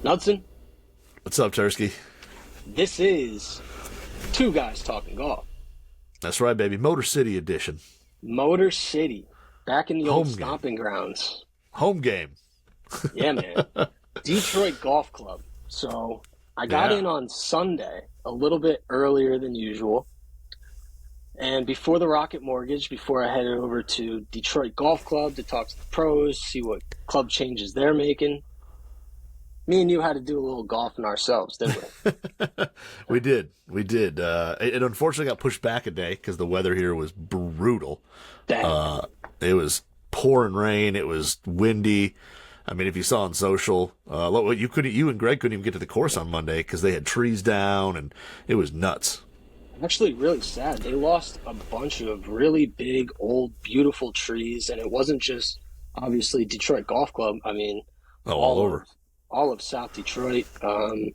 Knudson, What's up, Tursky? this is Two Guys Talking Golf. That's right, baby. Motor City edition. Motor City, back in the old Home game. stomping grounds. Home game. Yeah, man. Detroit Golf Club. So I got Yeah. in on Sunday a little bit earlier than usual. And before the Rocket Mortgage, before I headed over to Detroit Golf Club to talk to the pros, see what club changes they're making, me and you had to do a little golfing ourselves, didn't we? We did. We did. It unfortunately got pushed back a day because the weather here was brutal. Dang. It was pouring rain. It was windy. I mean, if you saw on social, you and Greg couldn't even get to the course on Monday because they had trees down and it was nuts. Actually, really sad. They lost a bunch of really big, old, beautiful trees, and it wasn't just obviously Detroit Golf Club. I mean, All over. all of South Detroit, the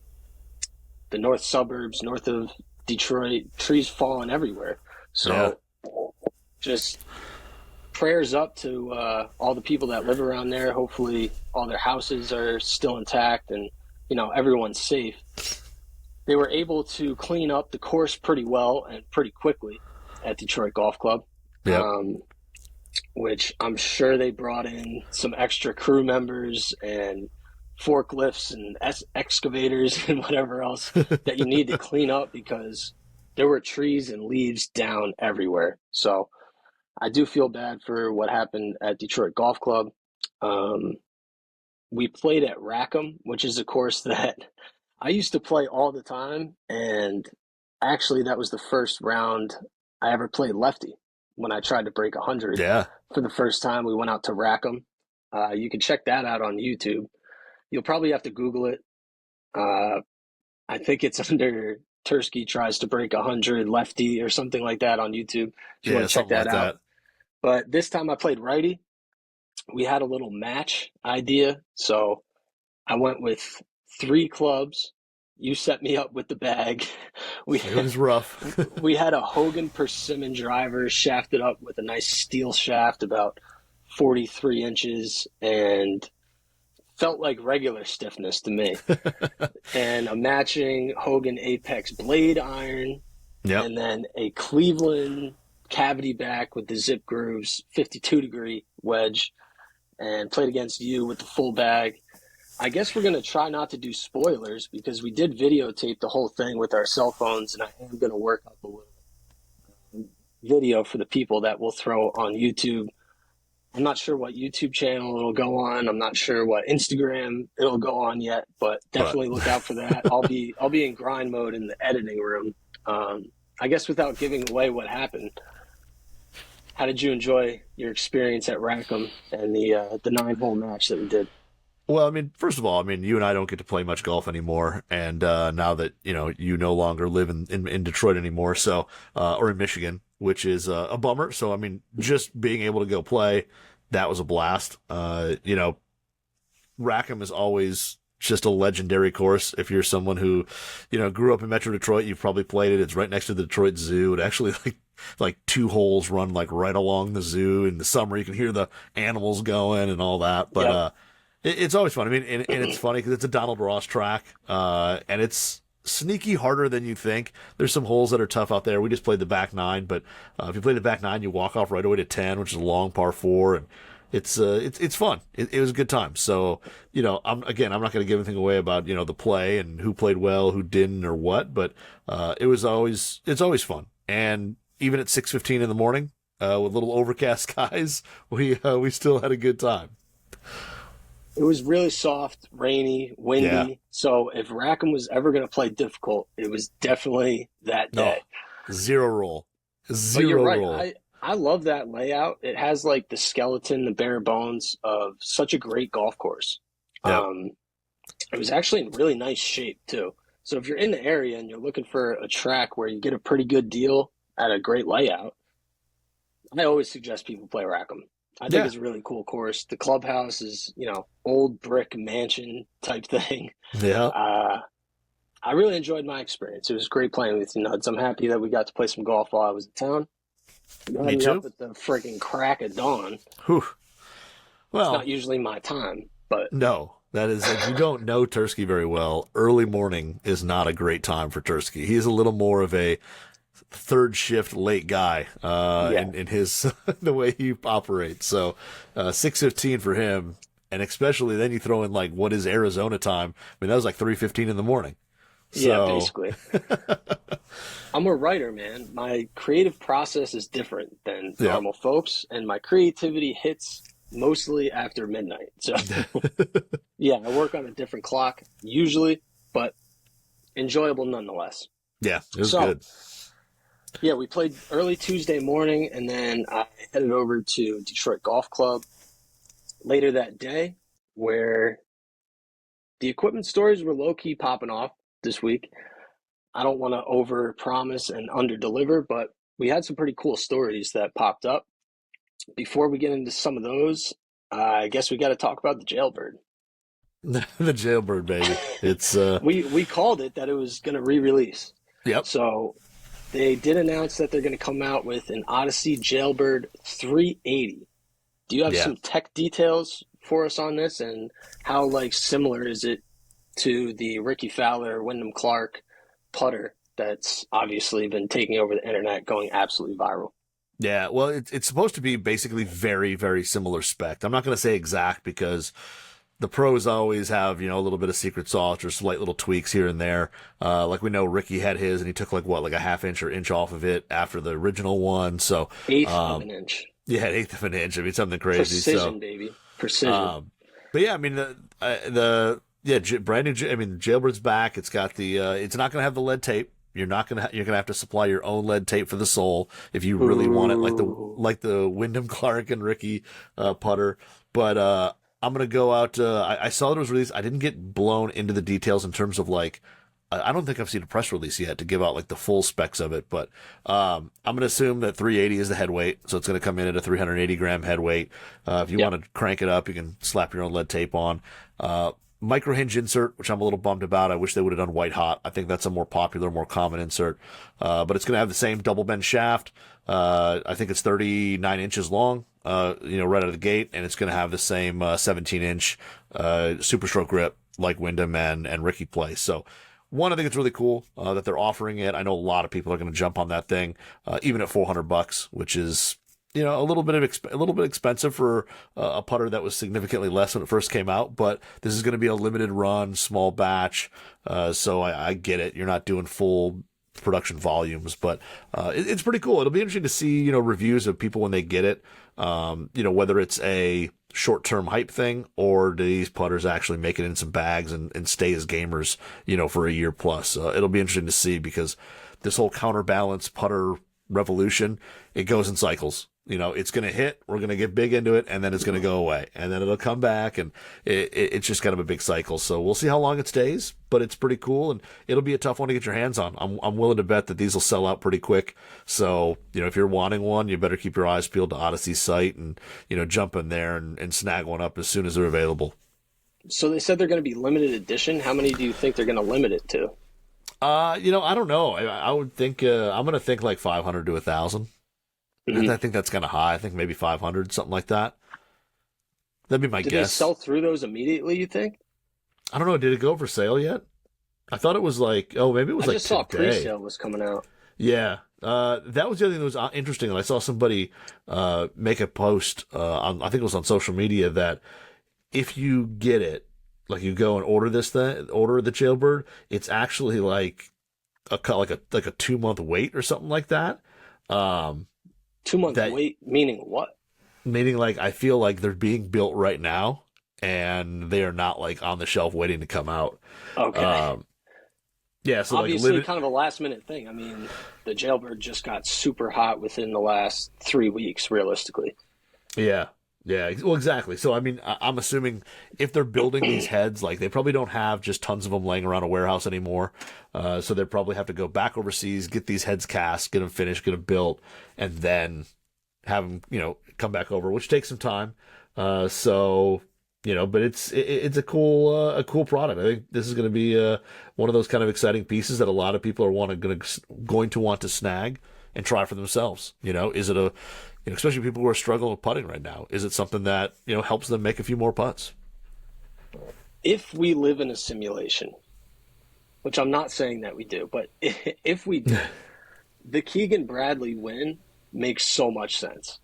north suburbs, north of Detroit, trees falling everywhere. So, just prayers up to all the people that live around there. Hopefully, all their houses are still intact, and everyone's safe. They were able to clean up the course pretty well and pretty quickly at Detroit Golf Club, which I'm sure they brought in some extra crew members and forklifts and excavators and whatever else that you need to clean up because there were trees and leaves down everywhere. So I do feel bad for what happened at Detroit Golf Club. We played at Rackham, which is a course that I used to play all the time, and actually that was the first round I ever played lefty when I tried to break 100. Yeah. For the first time, we went out to Rackham. You can check that out on YouTube. You'll probably have to Google it. I think it's under Tursky Tries to Break 100 Lefty or something like that on YouTube. If you want to check something that like out. that. But this time I played righty. We had a little match idea, so I went with 3 clubs. You set me up with the bag. It was rough. We had a Hogan Persimmon driver shafted up with a nice steel shaft about 43 inches and felt like regular stiffness to me. And a matching Hogan Apex blade iron, and then a Cleveland cavity back with the zip grooves 52-degree wedge, and played against you with the full bag. I guess we're going to try not to do spoilers because we did videotape the whole thing with our cell phones, and I am going to work up a little video for the people that we'll throw on YouTube. I'm not sure what YouTube channel it'll go on. I'm not sure what Instagram it'll go on yet, but definitely look out for that. I'll be in grind mode in the editing room. I guess without giving away what happened, how did you enjoy your experience at Rackham and the 9-hole match that we did? Well, I mean, first of all, you and I don't get to play much golf anymore, and now that you no longer live in Detroit anymore, so or in Michigan, which is a bummer. So, I mean, just being able to go play, that was a blast. Rackham is always just a legendary course. If you're someone who, grew up in Metro Detroit, you've probably played it. It's right next to the Detroit Zoo. It actually like 2 holes run like right along the zoo. In the summer, you can hear the animals going and all that, but. It's always fun. I mean, and it's funny because it's a Donald Ross track, and it's sneaky harder than you think. There's some holes that are tough out there. We just played the back 9, but if you play the back 9, you walk off right away to 10, which is a long par 4, and it's fun. It was a good time. So, I'm not going to give anything away about the play and who played well, who didn't, or what, but it's always fun. And even at 6:15 in the morning, with little overcast skies, we still had a good time. It was really soft, rainy, windy. Yeah. So if Rackham was ever going to play difficult, it was definitely that day. No, zero roll. But you're right. I love that layout. It has like the skeleton, the bare bones of such a great golf course. Yep. It was actually in really nice shape too. So if you're in the area and you're looking for a track where you get a pretty good deal at a great layout, I always suggest people play Rackham. I think it's a really cool course. The clubhouse is, old brick mansion type thing. Yeah. I really enjoyed my experience. It was great playing with you, Nuts. I'm happy that we got to play some golf while I was in town. Me too. Up at the freaking crack of dawn. Whew. Well, it's not usually my time, but no. That is, if you don't know Tursky very well, early morning is not a great time for Tursky. He is a little more of a third shift late guy Yeah. in his the way he operates. So 6:15 for him, and especially then you throw in like what is Arizona time. I mean that was like 3:15 in the morning. Yeah, So basically. I'm a writer, man. My creative process is different than yeah, normal folks, and my creativity hits mostly after midnight. So, yeah, I work on a different clock usually, but enjoyable nonetheless. yeah, it was So, good. yeah, we played early Tuesday morning, and then I headed over to Detroit Golf Club later that day, where the equipment stories were low key popping off this week. I don't want to over promise and under deliver, but we had some pretty cool stories that popped up. Before we get into some of those, I guess we got to talk about the Jailbird. The Jailbird baby. It's We called it that it was going to re-release. yep. So they did announce that they're going to come out with an Odyssey Jailbird 380. Do you have Yeah. some tech details for us on this, and how like similar is it to the Ricky Fowler, Wyndham Clark putter that's obviously been taking over the internet, going absolutely viral? Yeah, well, it's supposed to be basically very, very similar spec. I'm not going to say exact because the pros always have, a little bit of secret sauce or slight little tweaks here and there. Like we know Ricky had his and he took like a half inch or inch off of it after the original one. So, Eighth of an inch. yeah, an eighth of an inch. I mean, something crazy. Precision, So, baby. Precision. but yeah, I mean, brand new, I mean, Jailbird's back. It's got it's not going to have the lead tape. You're going to have to supply your own lead tape for the sole if you really want it, Ooh. like the Wyndham Clark and Ricky, putter. But, I'm going to go out, I saw it was released. I didn't get blown into the details in terms of like, I don't think I've seen a press release yet to give out like the full specs of it, but, I'm going to assume that 380 is the head weight. So it's going to come in at a 380 gram head weight. If you want to crank it up, you can slap your own lead tape on. Micro hinge insert, which I'm a little bummed about. I wish they would have done white hot. I think that's a more popular, more common insert. But it's going to have the same double bend shaft. I think it's 39 inches long, right out of the gate. And it's going to have the same, 17 inch, super stroke grip like Wyndham and Ricky play. So one, I think it's really cool, that they're offering it. I know a lot of people are going to jump on that thing, even at $400, which is, a little bit expensive for a putter that was significantly less when it first came out, but this is going to be a limited run, small batch. So I get it. You're not doing full production volumes, but it's pretty cool. It'll be interesting to see, reviews of people when they get it. Whether it's a short-term hype thing or do these putters actually make it in some bags and stay as gamers, for a year plus. It'll be interesting to see because this whole counterbalance putter revolution, it goes in cycles. It's going to hit, we're going to get big into it, and then it's going to go away, and then it'll come back, and it's just kind of a big cycle. So we'll see how long it stays, but it's pretty cool, and it'll be a tough one to get your hands on. I'm willing to bet that these will sell out pretty quick. So, if you're wanting one, you better keep your eyes peeled to Odyssey's site and, jump in there and snag one up as soon as they're available. So they said they're going to be limited edition. How many do you think they're going to limit it to? I don't know. I would think, I'm going to think like 500 to 1,000. Mm-hmm. I think that's kind of high. I think maybe 500, something like that. That'd be my Did guess. they sell through those immediately, you think? I don't know. Did it go for sale yet? I thought it was like, maybe it was I like just saw today. pre-sale was coming out. Yeah. That was the other thing that was interesting. I saw somebody make a post on, I think it was on social media, that if you get it, like you go and order the Jailbird, it's actually like a 2-month wait or something like that. 2 month wait, meaning what? Meaning, like, I feel like they're being built right now, and they are not like on the shelf waiting to come out. Okay. Yeah, so obviously like kind of a last minute thing. I mean, the Jailbird just got super hot within the last 3 weeks, realistically. Yeah. Well, exactly. So, I mean, I'm assuming if they're building these heads, like they probably don't have just tons of them laying around a warehouse anymore. So they probably have to go back overseas, get these heads cast, get them finished, get them built, and then have them, come back over, which takes some time. But it's a cool product. I think this is going to be one of those kind of exciting pieces that a lot of people are going to want to snag and try for themselves. Is it especially people who are struggling with putting right now, is it something that helps them make a few more putts? if we live in a simulation, which I'm not saying that we do, but if we do, the Keegan Bradley win makes so much sense.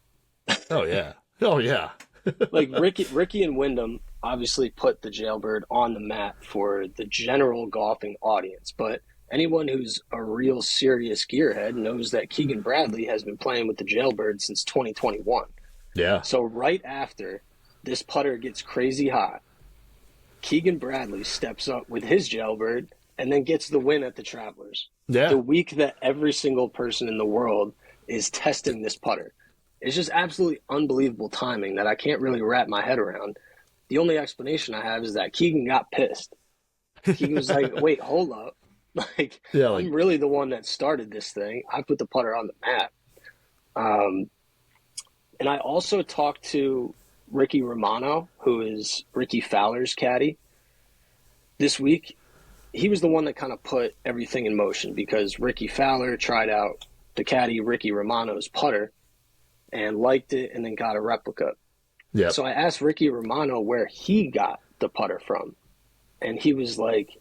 Oh yeah. Oh yeah. Like Ricky and Wyndham obviously put the Jailbird on the map for the general golfing audience, but anyone who's a real serious gearhead knows that Keegan Bradley has been playing with the Jailbird since 2021. Yeah. So right after this putter gets crazy hot, Keegan Bradley steps up with his Jailbird and then gets the win at the Travelers. Yeah. The week that every single person in the world is testing this putter. It's just absolutely unbelievable timing that I can't really wrap my head around. The only explanation I have is that Keegan got pissed. He was like, wait, hold up. Like, Yeah, I'm really the one that started this thing. I put the putter on the map. And I also talked to Ricky Romano, who is Ricky Fowler's caddy, this week. He was the one that kind of put everything in motion because Ricky Fowler tried out the caddy Ricky Romano's putter and liked it and then got a replica. Yeah. So I asked Ricky Romano where he got the putter from. And he was like,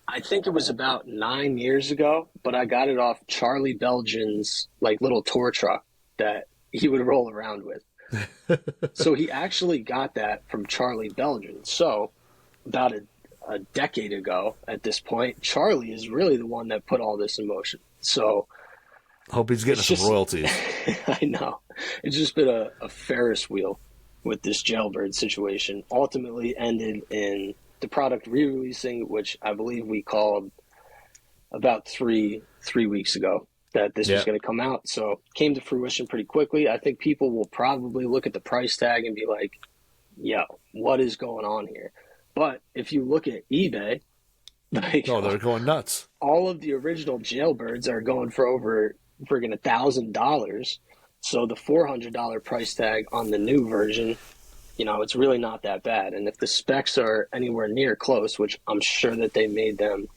I think it was about 9 years ago, but I got it off Charlie Belgian's like little tour truck that he would roll around with. So he actually got that from Charlie Belgian. So about a decade ago at this point, Charlie is really the one that put all this in motion. So hope he's getting some royalties. I know. It's just been a Ferris wheel with this Jailbird situation. Ultimately ended in the product re-releasing, which I believe we called about three weeks ago that this was going to come out. So came to fruition pretty quickly. I think people will probably look at the price tag and be like, yo, what is going on here? But if you look at eBay, like, oh, they're going nuts. All of the original Jailbirds are going for over friggin' $1,000. So the $400 price tag on the new version, you know, it's really not that bad. And if the specs are anywhere near close, which I'm sure that they made them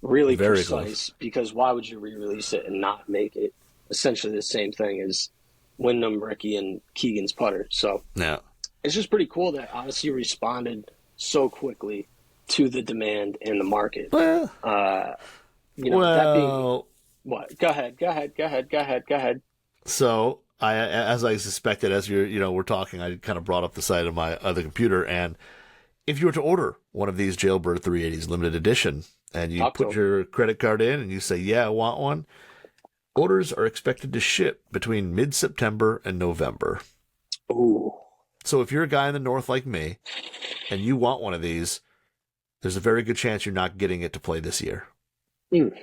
really very precise, close. Because why would you re-release it and not make it essentially the same thing as Wyndham, Ricky, and Keegan's putter? So yeah, it's just pretty cool that Odyssey responded so quickly to the demand in the market. Well, you know, that being what? Go ahead. So as I suspected, as we're talking, I kind of brought up the side of my other computer, and if you were to order one of these Jailbird 380s limited edition, and you put your credit card in and you say, yeah, I want one, orders are expected to ship between mid-September and November. Ooh. So if you're a guy in the north like me, and you want one of these, there's a very good chance you're not getting it to play this year. Mm.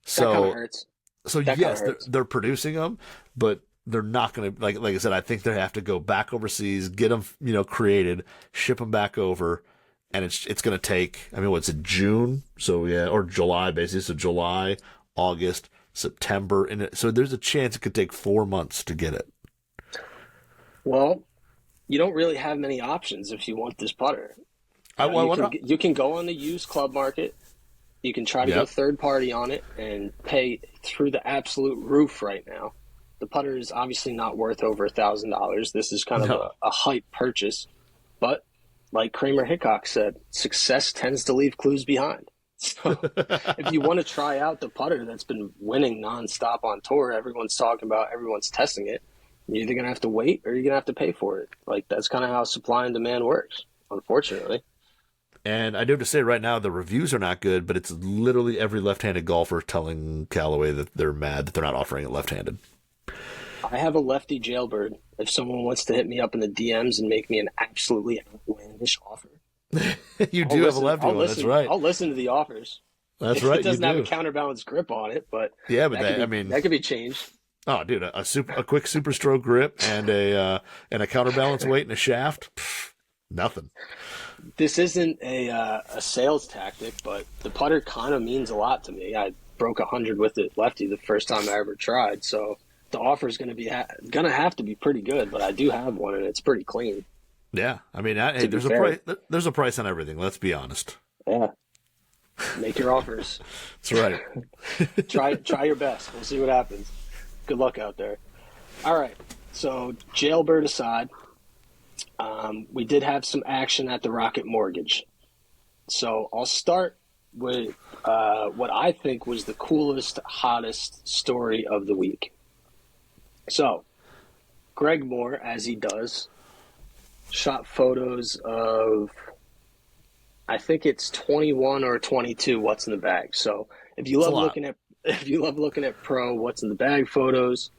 So that kind of hurts. So yes, they're producing them, but they're not going to, like I said, I think they have to go back overseas, get them, created, ship them back over, and it's going to take, what's it, June? So yeah, or July basically. So July, August, September, and so there's a chance it could take 4 months to get it. Well, you don't really have many options if you want this putter. You can go on the used club market. You can try to go third party on it and pay through the absolute roof right now. The putter is obviously not worth over $1,000. This is kind of a hype purchase. But like Kramer Hickok said, success tends to leave clues behind. So if you want to try out the putter that's been winning nonstop on tour, everyone's talking about, everyone's testing it, you're either going to have to wait or you're going to have to pay for it. Like, that's kind of how supply and demand works, unfortunately. And I do have to say right now, the reviews are not good, but it's literally every left-handed golfer telling Callaway that they're mad that they're not offering it left-handed. I have a lefty Jailbird. If someone wants to hit me up in the DMs and make me an absolutely outlandish offer. You do have a lefty one, that's right. I'll listen to the offers. That's right, It doesn't have a counterbalance grip on it, but yeah, but that could be changed. Oh, dude, a quick super stroke grip and a counterbalance weight and a shaft, nothing. This isn't a sales tactic, but the putter kind of means a lot to me. I broke 100 with it lefty the first time I ever tried, so the offer is going to have to be pretty good. But I do have one, and it's pretty clean. Yeah, there's a price on everything. Let's be honest. Yeah, make your offers. That's right. Try your best. We'll see what happens. Good luck out there. All right. So Jailbird aside, We did have some action at the Rocket Mortgage. So I'll start with what I think was the coolest, hottest story of the week. So Greg Moore, as he does, shot photos of, I think it's 21 or 22 what's in the bag. So if you love looking at pro what's in the bag photos,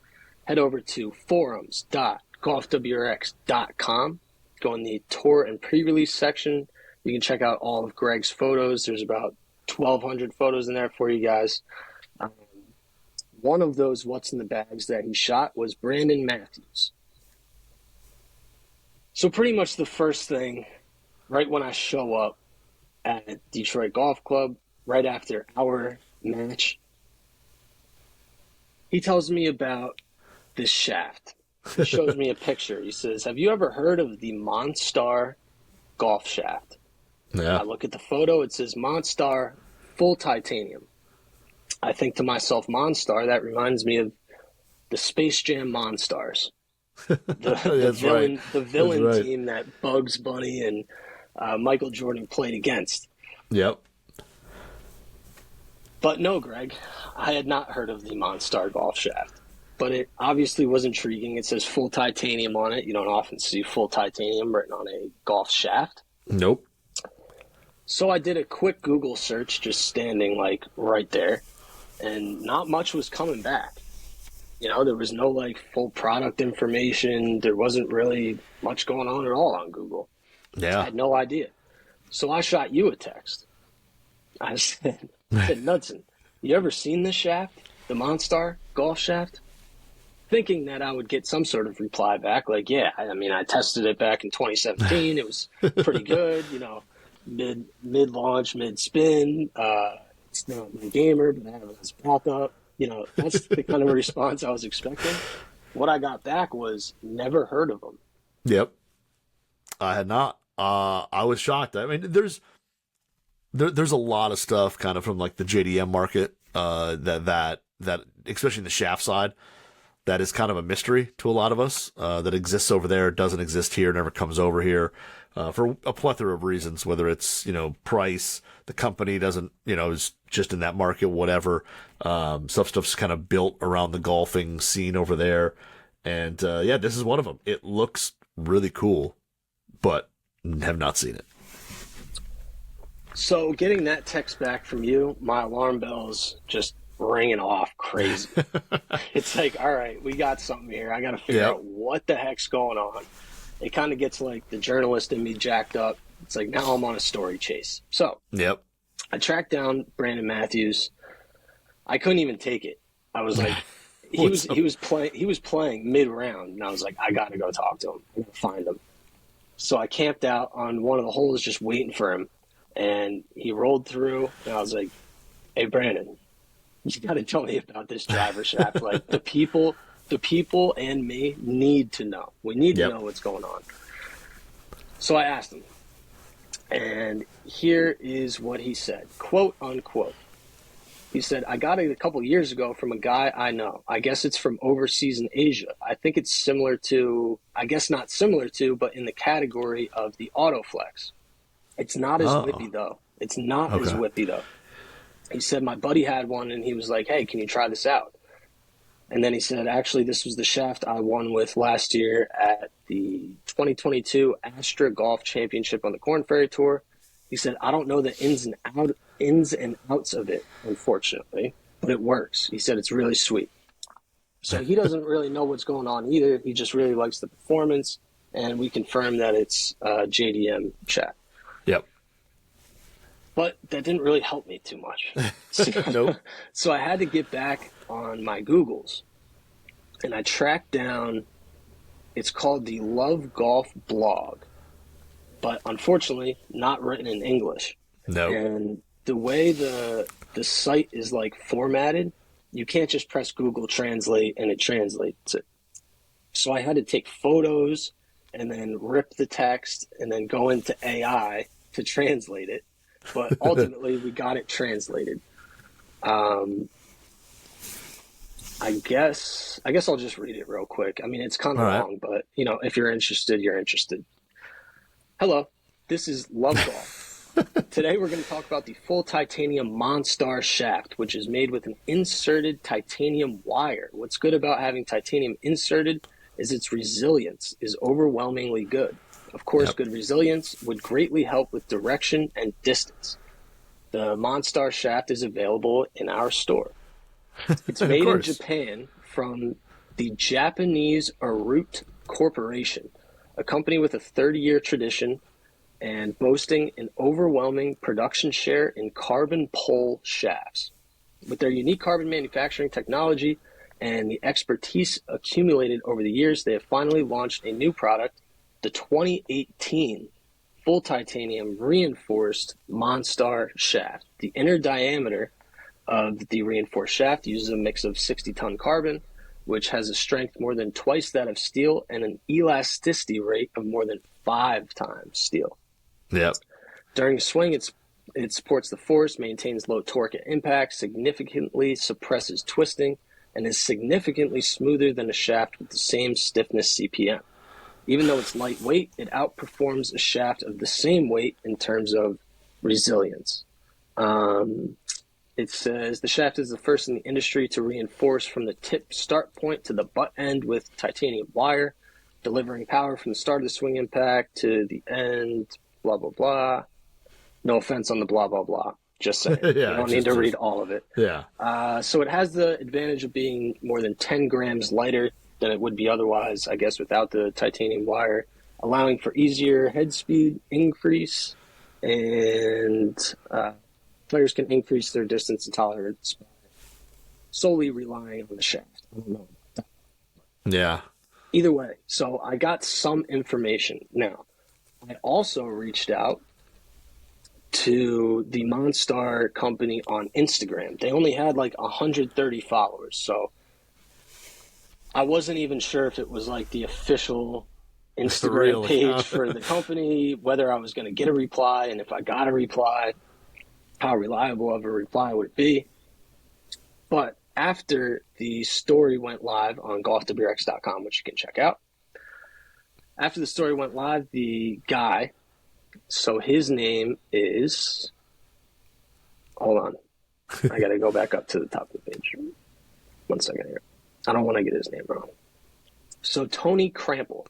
head over to forums.golfwrx.com. Go in the tour and pre-release section. You can check out all of Greg's photos. There's about 1,200 photos in there for you guys. One of those what's in the bags that he shot was Brandon Matthews. So pretty much the first thing, right when I show up at Detroit Golf Club, right after our match, he tells me about this shaft. He shows me a picture. He says, "Have you ever heard of the Monstar golf shaft?" Yeah. I look at the photo. It says Monstar full titanium. I think to myself, Monstar, that reminds me of the Space Jam Monstars. The villain team that Bugs Bunny and Michael Jordan played against. Yep. But no, Greg, I had not heard of the Monstar golf shaft. But it obviously was intriguing. It says full titanium on it. You don't often see full titanium written on a golf shaft. Nope. So I did a quick Google search, just standing like right there, and not much was coming back. You know, there was no like full product information. There wasn't really much going on at all on Google. Yeah. I had no idea. So I shot you a text. I said, Knudson, you ever seen this shaft, the Monstar golf shaft? Thinking that I would get some sort of reply back, like, yeah, I mean, I tested it back in 2017. It was pretty good, you know, mid launch, mid spin. It's not my gamer, but I have it as backup. You know, that's the kind of response I was expecting. What I got back was never heard of them. Yep. I had not. I was shocked. I mean, there's a lot of stuff kind of from like the JDM market, that especially in the shaft side, that is kind of a mystery to a lot of us, that exists over there, doesn't exist here, never comes over here, for a plethora of reasons, whether it's, you know, price, the company doesn't, you know, is just in that market, whatever. Some stuff's kind of built around the golfing scene over there. And, yeah, this is one of them. It looks really cool, but have not seen it. So getting that text back from you, my alarm bells just ringing off crazy. It's like, all right, we got something here. I got to figure out what the heck's going on. It kind of gets like the journalist in me jacked up. It's like now I'm on a story chase. So I tracked down Brandon Matthews. I couldn't even take it. I was like, he was playing mid round, and I was like, I got to go talk to him. I got to find him. So I camped out on one of the holes just waiting for him, and he rolled through, and I was like, hey, Brandon, you got to tell me about this driver shaft. Like the people and me need to know. We need to know what's going on. So I asked him, and here is what he said, quote unquote. He said, I got it a couple years ago from a guy I know. I guess it's from overseas in Asia. I think it's similar to, I guess not similar to, but in the category of the Autoflex. It's not as whippy, though. It's not as whippy, though. He said, my buddy had one, and he was like, hey, can you try this out? And then he said, actually, this was the shaft I won with last year at the 2022 Astra Golf Championship on the Korn Ferry Tour. He said, I don't know the ins and outs of it, unfortunately, but it works. He said it's really sweet. So he doesn't really know what's going on either. He just really likes the performance, and we confirmed that it's JDM shaft. Yep. But that didn't really help me too much. Nope. So I had to get back on my Googles, and I tracked down, it's called the Love Golf Blog, but unfortunately not written in English. No. And the way the site is like formatted, you can't just press Google Translate and it translates it. So I had to take photos and then rip the text and then go into AI to translate it. But ultimately we got it translated. I guess I'll just read it real quick. I mean, it's kind of long, but you know, if you're interested, you're interested. Hello, this is Love Golf. Today we're going to talk about the full titanium Monstar shaft, which is made with an inserted titanium wire. What's good about having titanium inserted is its resilience is overwhelmingly good. Of course, good resilience would greatly help with direction and distance. The Monstar shaft is available in our store. It's made in Japan from the Japanese Arute Corporation, a company with a 30-year tradition and boasting an overwhelming production share in carbon pole shafts. With their unique carbon manufacturing technology and the expertise accumulated over the years, they have finally launched a new product, the 2018 full titanium reinforced Monstar shaft. The inner diameter of the reinforced shaft uses a mix of 60-ton carbon, which has a strength more than twice that of steel and an elasticity rate of more than 5 times steel. Yep. During a swing, it supports the force, maintains low torque at impact, significantly suppresses twisting, and is significantly smoother than a shaft with the same stiffness CPM. Even though it's lightweight, it outperforms a shaft of the same weight in terms of resilience. It says the shaft is the first in the industry to reinforce from the tip start point to the butt end with titanium wire, delivering power from the start of the swing impact to the end, blah, blah, blah. No offense on the blah, blah, blah. Just saying. You don't need to read all of it. Yeah. So it has the advantage of being more than 10 grams lighter than it would be otherwise, I guess, without the titanium wire, allowing for easier head speed increase, and players can increase their distance and tolerance by solely relying on the shaft. I don't know. Yeah. Either way, so I got some information. Now, I also reached out to the Monstar company on Instagram. They only had like 130 followers, so I wasn't even sure if it was like the official Instagram page for the company, whether I was going to get a reply, and if I got a reply, how reliable of a reply would it be. But after the story went live on golfwx.com, which you can check out, after the story went live, the guy, so his name is, hold on, I got to go back up to the top of the page. 1 second here. I don't want to get his name wrong. So Tony Crample.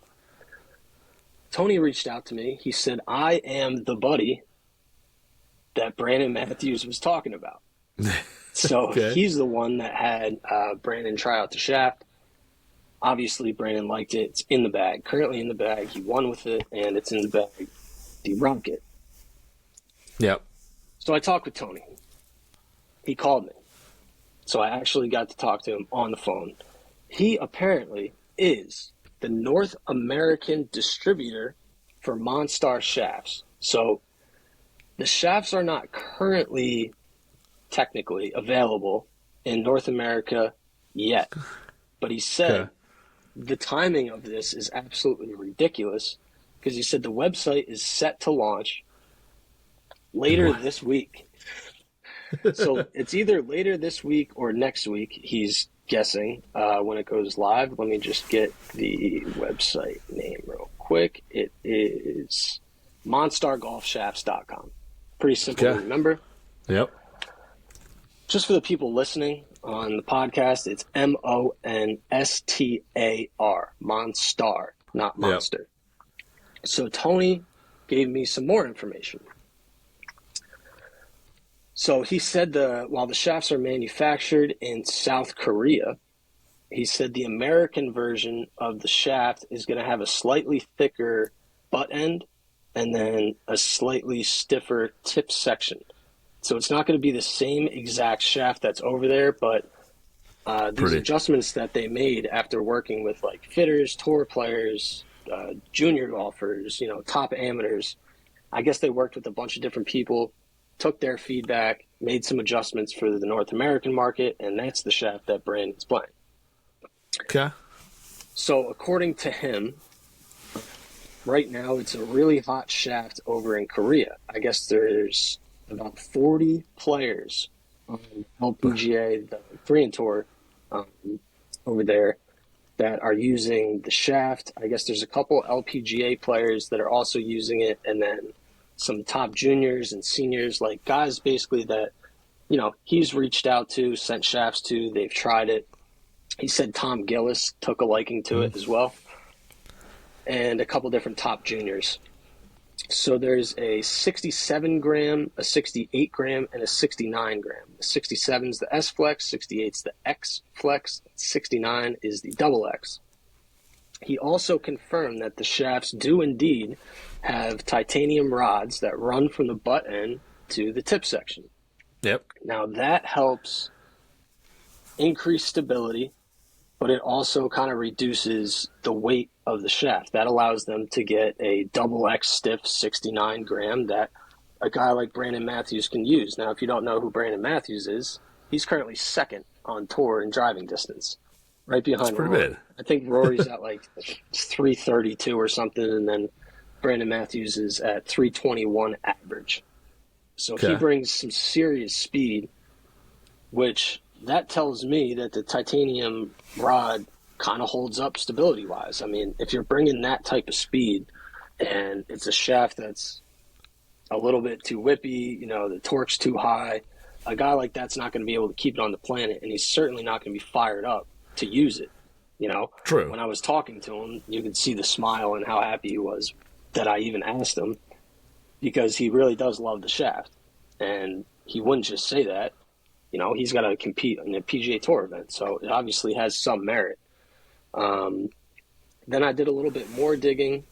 Tony reached out to me. He said, I am the buddy that Brandon Matthews was talking about. So he's the one that had Brandon try out the shaft. Obviously, Brandon liked it. It's in the bag. Currently in the bag. He won with it, and it's in the bag. The Rocket. Yep. So I talked with Tony. He called me. So I actually got to talk to him on the phone. He apparently is the North American distributor for Monstar shafts. So the shafts are not currently technically available in North America yet. But he said the timing of this is absolutely ridiculous because he said the website is set to launch later this week. So it's either later this week or next week, he's guessing, when it goes live. Let me just get the website name real quick. It is monstargolfshafts.com. Pretty simple to remember. Yep. Just for the people listening on the podcast, it's Monstar. Monstar, not monster. Yep. So Tony gave me some more information. So he said while the shafts are manufactured in South Korea, he said the American version of the shaft is going to have a slightly thicker butt end and then a slightly stiffer tip section. So it's not going to be the same exact shaft that's over there, but these adjustments that they made after working with like fitters, tour players, junior golfers, top amateurs, I guess they worked with a bunch of different people, took their feedback, made some adjustments for the North American market, and that's the shaft that Brandon's playing. Okay. So according to him, right now it's a really hot shaft over in Korea. I guess there's about 40 players on LPGA, the Korean Tour, over there. that are using the shaft. I guess there's a couple LPGA players that are also using it, and then some top juniors and seniors, like guys basically that, he's reached out to, sent shafts to, they've tried it. He said Tom Gillis took a liking to it as well, and a couple different top juniors. So there's a 67 gram, a 68 gram, and a 69 gram. The 67 is the S Flex, 68 is the X Flex, 69 is the double X. He also confirmed that the shafts do indeed have titanium rods that run from the butt end to the tip section. Yep. Now that helps increase stability, but it also kind of reduces the weight of the shaft. That allows them to get a double X stiff 69 gram that a guy like Brandon Matthews can use. Now, if you don't know who Brandon Matthews is, he's currently second on tour in driving distance, right behind Rory. I think Rory's at like 332 or something, and then Brandon Matthews is at 321 average. So he brings some serious speed, which that tells me that the titanium rod kind of holds up stability-wise. I mean, if you're bringing that type of speed and it's a shaft that's a little bit too whippy, the torque's too high, a guy like that's not going to be able to keep it on the planet, and he's certainly not going to be fired up to use it. True. When I was talking to him, you could see the smile and how happy he was that I even asked him, because he really does love the shaft, and he wouldn't just say that. He's got to compete in a PGA Tour event, so it obviously has some merit. Then I did a little bit more digging.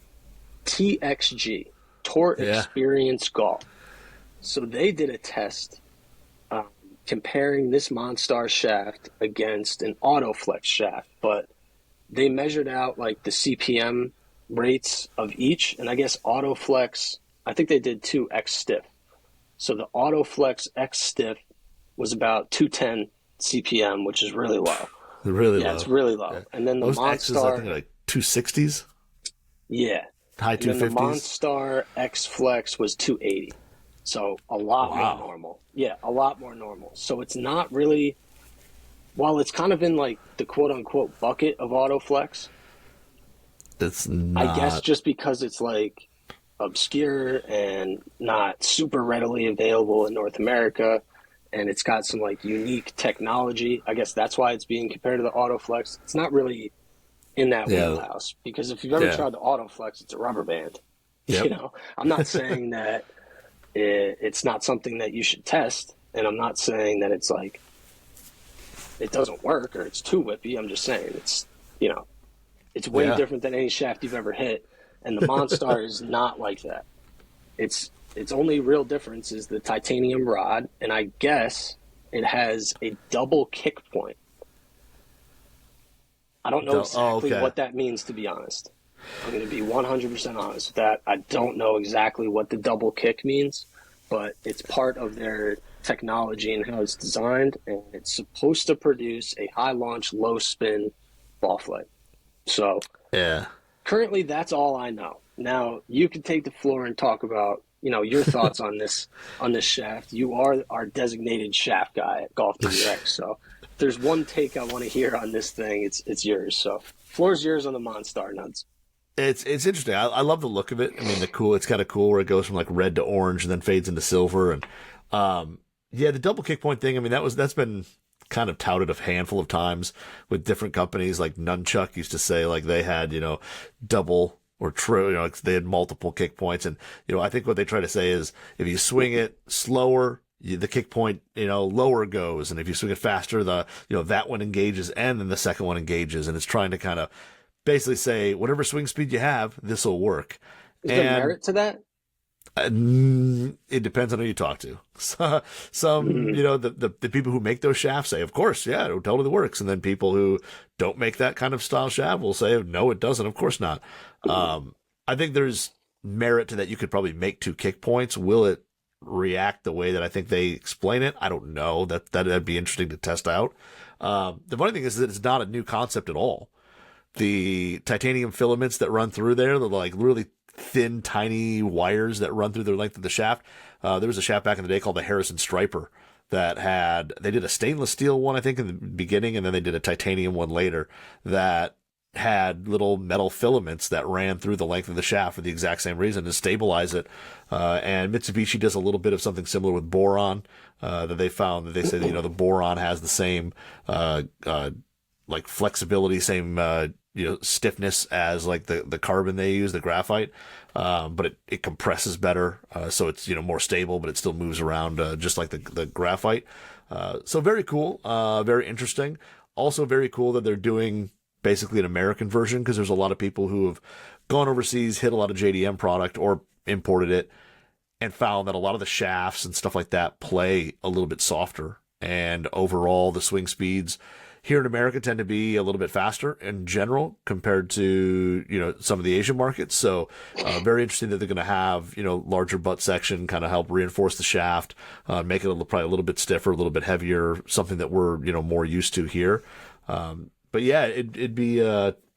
TXG, Tour Experience Golf. So they did a test comparing this Monstar shaft against an Autoflex shaft, but they measured out like the CPM rates of each, and I guess Autoflex, I think they did 2X stiff. So the Autoflex X stiff was about 210 CPM, which is really low. Really low. Yeah, it's really low. Yeah. And then the Most Monstar, X's, I think, are like 260s. Yeah. High 250s. And then the Monstar X Flex was 280. So a lot more normal. Yeah, a lot more normal. So it's not really, while it's kind of in like the quote unquote bucket of Autoflex, it's not. I guess just because it's like obscure and not super readily available in North America, and it's got some like unique technology. I guess that's why it's being compared to the Autoflex. It's not really in that wheelhouse, because if you've ever tried the Autoflex, it's a rubber band. Yep. I'm not saying that it's not something that you should test, and I'm not saying that it's like it doesn't work or it's too whippy. I'm just saying it's it's way different than any shaft you've ever hit, and the Monstar is not like that. Its only real difference is the titanium rod, and I guess it has a double kick point. I don't know exactly what that means, to be honest. I'm going to be 100% honest with that. I don't know exactly what the double kick means, but it's part of their technology and how it's designed, and it's supposed to produce a high launch, low spin ball flight. So currently that's all I know. Now you can take the floor and talk about your thoughts on this shaft. You are our designated shaft guy at Golf WX, so if there's one take I want to hear on this thing, it's yours. So floor's yours on the Monstar, Nuds. It's interesting. I love the look of it. I mean, it's kind of cool where it goes from like red to orange and then fades into silver. And the double kick point thing. I mean, that's been kind of touted a handful of times with different companies. Like Nunchuck used to say like they had double or true. They had multiple kick points. And I think what they try to say is if you swing it slower, the kick point lower goes, and if you swing it faster, that one engages and then the second one engages, and it's trying to kind of basically say whatever swing speed you have, this will work. Is there merit to that? It depends on who you talk to. Some, the people who make those shafts say, of course, yeah, it totally works. And then people who don't make that kind of style shaft will say, no, it doesn't. Of course not. I think there's merit to that. You could probably make two kick points. Will it react the way that I think they explain it? I don't know. That'd be interesting to test out. The funny thing is that it's not a new concept at all. The titanium filaments that run through there, they're like really thin, tiny wires that run through the length of the shaft. There was a shaft back in the day called the Harrison Striper they did a stainless steel one, I think, in the beginning, and then they did a titanium one later that had little metal filaments that ran through the length of the shaft for the exact same reason, to stabilize it. And Mitsubishi does a little bit of something similar with boron, that they found, that they say that, the boron has the same, like flexibility, same, stiffness as like the carbon they use, the graphite. But it compresses better. So it's, more stable, but it still moves around, just like the graphite. So very cool. Very interesting. Also very cool that they're doing basically an American version, because there's a lot of people who have gone overseas, hit a lot of JDM product or imported it, and found that a lot of the shafts and stuff like that play a little bit softer. And overall, the swing speeds here in America tend to be a little bit faster in general compared to, some of the Asian markets. So, very interesting that they're going to have, larger butt section, kind of help reinforce the shaft, make it probably a little bit stiffer, a little bit heavier, something that we're, more used to here. But yeah, it'd be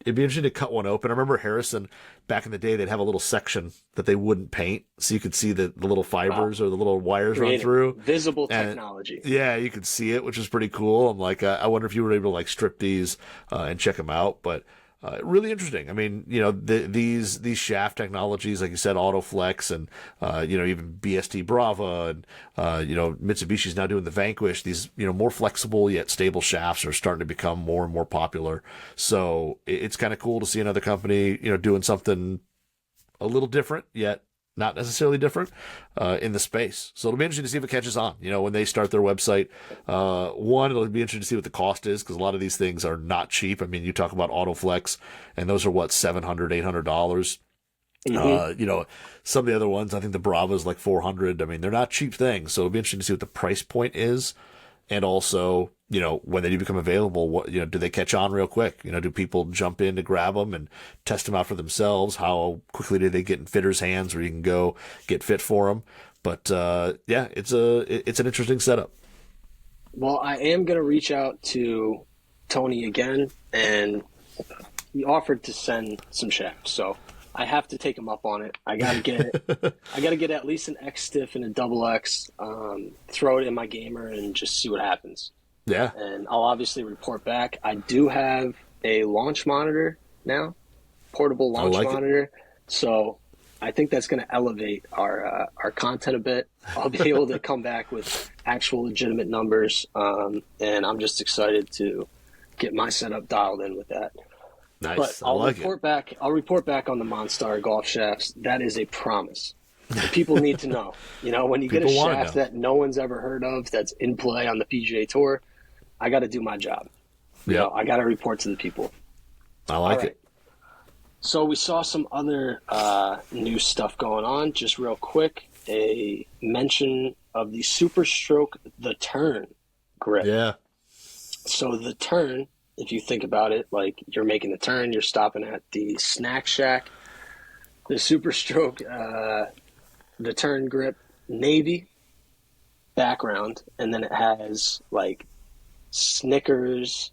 interesting to cut one open. I remember Harrison back in the day, they'd have a little section that they wouldn't paint, so you could see the little fibers or the little wires run through. Visible technology. Yeah, you could see it, which is pretty cool. I'm like, I wonder if you were able to like strip these and check them out. But really interesting. I mean, these shaft technologies, like you said, Autoflex and, even BST Brava and, Mitsubishi's now doing the Vanquish. These, more flexible yet stable shafts are starting to become more and more popular. So it's kind of cool to see another company, doing something a little different yet not necessarily different in the space. So it'll be interesting to see if it catches on. When they start their website, it'll be interesting to see what the cost is, because a lot of these things are not cheap. I mean, you talk about Autoflex, and those are $700, $800. Mm-hmm. Some of the other ones, I think the Brava is like $400. I mean, they're not cheap things. So it'll be interesting to see what the price point is, and also, when they do become available, what, do they catch on real quick? Do people jump in to grab them and test them out for themselves? How quickly do they get in fitters' hands where you can go get fit for them? But, it's an interesting setup. Well, I am going to reach out to Tony again, and he offered to send some shafts. So I have to take him up on it. I got to get it. I got to get at least an X stiff and a double X, throw it in my gamer and just see what happens. Yeah. And I'll obviously report back. I do have a launch monitor now, portable launch monitor. So I think that's going to elevate our content a bit. I'll be able to come back with actual legitimate numbers. And I'm just excited to get my setup dialed in with that. Nice. But I'll report back on the Monstar golf shafts. That is a promise. People need to know. When you get a shaft that no one's ever heard of that's in play on the PGA Tour, I got to do my job. Yeah, I got to report to the people. I like it. So we saw some other new stuff going on. Just real quick, a mention of the Super Stroke the Turn grip. Yeah. So the Turn, if you think about it, like you're making the turn, you're stopping at the snack shack. The Super Stroke, the Turn grip, navy background, and then it has like Snickers,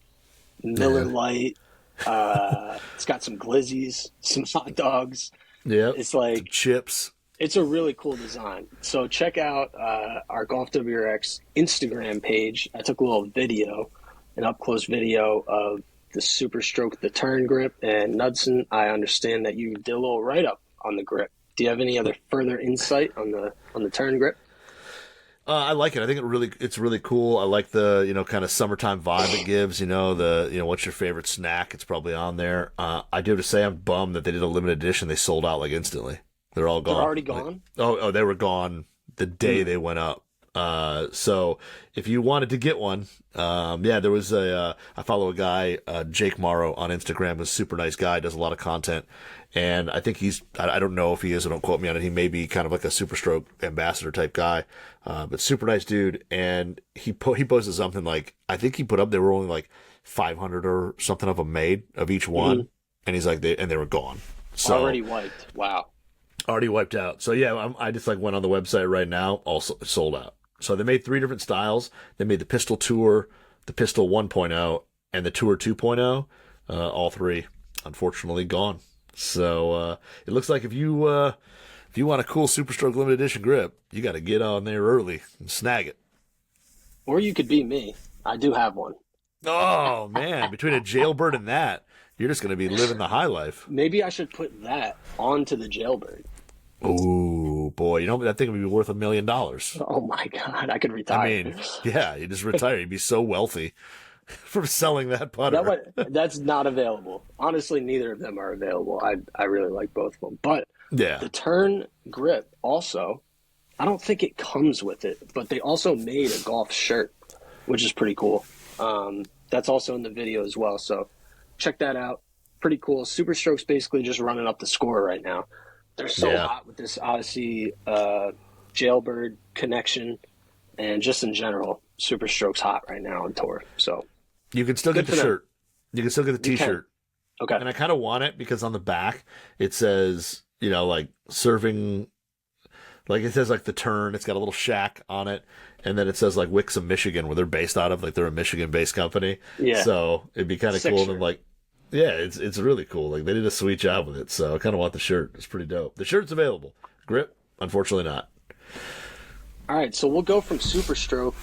Miller Lite. It's got some glizzies, some hot dogs. Yeah, it's like some chips. It's a really cool design. So check out our Golf WRX Instagram page. I took a little video, an up-close video of the Super Stroke, the Turn grip. And Knudson, I understand that you did a little write-up on the grip. Do you have any other further insight on the Turn grip? I like it. I think it's really cool. I like the, kind of summertime vibe it gives, what's your favorite snack? It's probably on there. I do have to say I'm bummed that they did a limited edition. They sold out like instantly. They're all gone. They're already gone? Oh, they were gone the day they went up. So if you wanted to get one, there was I follow a guy, Jake Morrow on Instagram, a super nice guy, does a lot of content. And I think I don't know if he is, so don't quote me on it. He may be kind of like a Super Stroke ambassador type guy, but super nice dude. And he posted something like, I think he put up, there were only like 500 or something of them made of each one. Mm-hmm. And he's like, they were gone. So already wiped. Wow. Already wiped out. So yeah, I just went on the website right now, also sold out. So they made 3 different styles. They made the Pistol Tour, the Pistol 1.0, and the Tour 2.0. All 3, unfortunately, gone. So it looks like if you want a cool Super Stroke limited edition grip, you got to get on there early and snag it. Or you could be me. I do have one. Oh man, between a Jailbird and that, You're just going to be living the high life. Maybe I should put that onto the Jailbird. Oh boy, that thing would be worth $1 million. Oh my God, I could retire. I mean, yeah, you just retire. You'd be so wealthy from selling that putter. That's not available. Honestly, neither of them are available. I really like both of them. But Yeah. the Turn grip also, I don't think it comes with it, but they also made a golf shirt, which is pretty cool. That's also in the video as well. So check that out. Pretty cool. Superstroke's basically just running up the score right now. They're so hot with this Odyssey Jailbird connection, and just in general, Superstroke's hot right now on tour. So you can still get the shirt. You can still get the T-shirt. Okay. And I kind of want it because on the back it says, like serving, like it says like the Turn. It's got a little shack on it, and then it says like Wixom, Michigan, where they're based out of. Like they're a Michigan-based company. Yeah. So it'd be kind of cool. And like, yeah, it's really cool. Like they did a sweet job with it. So I kind of want the shirt. It's pretty dope. The shirt's available. Grip, unfortunately not. All right, so we'll go from Superstroke,